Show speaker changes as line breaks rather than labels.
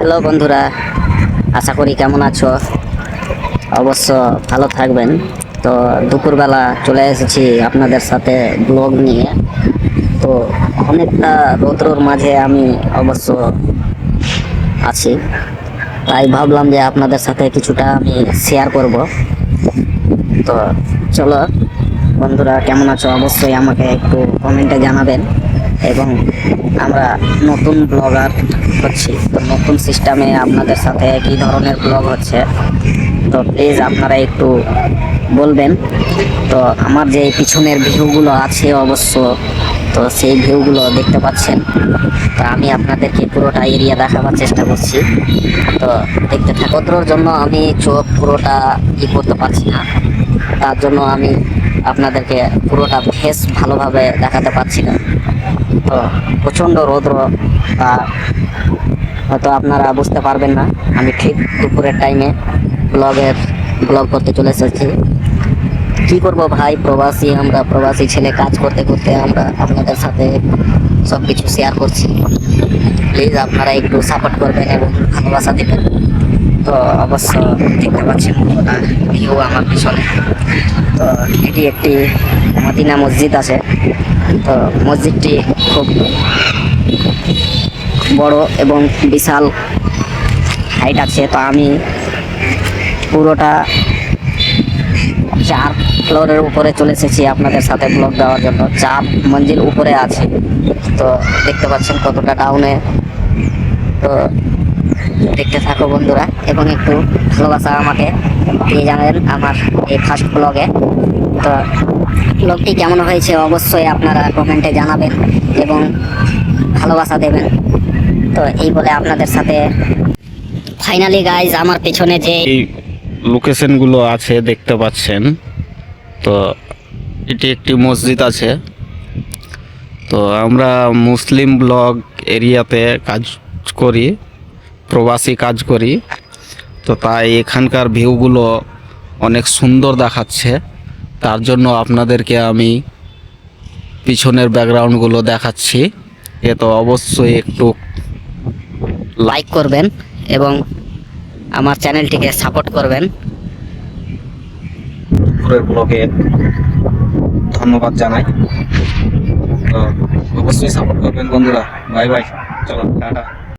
Hello বন্ধুরা, আশা করি কেমন আছো। অবশ্য ভালো থাকবেন। তো দুপুরবেলা চলে এসেছি আপনাদের সাথে ব্লগ নিয়ে। তো অনেকটা রৌদ্রর মাঝে আমি অবশ্য আছি, তাই ভাবলাম যে আপনাদের সাথে কিছুটা আমি শেয়ার করব। তো চলো বন্ধুরা, কেমন আছো অবশ্যই আমাকে একটু কমেন্টে জানাবেন। এবং আমরা নতুন ব্লগার হচ্ছি, তো নতুন সিস্টেমে আপনাদের সাথে কী ধরনের ব্লগ হচ্ছে, তো প্লিজ আপনারা একটু বলবেন। তো আমার যে পিছনের ভিউগুলো আছে অবশ্য, তো সেই ভিউগুলো দেখতে পাচ্ছেন। তো আমি আপনাদেরকে পুরোটা এরিয়া দেখাবার চেষ্টা করছি। তো দেখতে থাকার জন্য আমি চোখ পুরোটা করতে পারছি না, তার জন্য আমি আপনাদেরকে পুরোটা ফেস ভালোভাবে দেখাতে পারছি না। তো প্রচণ্ড রৌদ্র, হয়তো আপনারা বুঝতে পারবেন না। আমি ঠিক দুপুরের টাইমে ব্লগ করতে চলে এসেছি। কী করব ভাই, আমরা প্রবাসী ছেলে, কাজ করতে করতে আমরা আপনাদের সাথে সব কিছু শেয়ার করছি। প্লিজ আপনারা একটু সাপোর্ট করবেন এবং ভালোবাসা দেবেন। তো অবশ্য দেখতে পাচ্ছেন পুরোটা ভিউ আমার পিছনে। তো এটি একটি মদিনা মসজিদ আছে। তো মসজিদটি খুব বড় এবং বিশাল হাইট আছে। তো আমি পুরোটা 4 ফ্লোরের উপরে চলে এসেছি আপনাদের সাথে ব্লগ দেওয়ার জন্য। 4 মঞ্জিল উপরে আছে। তো দেখতে পাচ্ছেন কতটা ডাউনে। তো দেখতে থাকো বন্ধুরা, এবং একটু ভালোবাসা আমাকে দিয়ে জানাবেন আমার এই ফার্স্ট ব্লগে। তো ব্লগটি কেমন হয়েছে অবশ্যই আপনারা কমেন্টে জানাবেন এবং ভালোবাসা দেবেন। তো এই বলে আপনাদের সাথে ফাইনালি গাইজ আমার পেছনে যে
এই লোকেশনগুলো আছে দেখতে পাচ্ছেন। তো এটি একটি মসজিদ আছে। তো আমরা মুসলিম ব্লগ এরিয়াতে কাজ করি, প্রবাসী কাজ করি। তো তাই এখানকার ভিউগুলো অনেক সুন্দর দেখাচ্ছে, তার জন্য আপনাদেরকে আমি পিছনের ব্যাকগ্রাউন্ডগুলো দেখাচ্ছি। এ তো অবশ্যই একটু
লাইক করবেন এবং আমার চ্যানেলটিকে সাপোর্ট করবেন।
পুরো ব্লগে ধন্যবাদ জানাই। তো অবশ্যই সাপোর্ট করবেন বন্ধুরা। বাই বাই, চলো টাটা।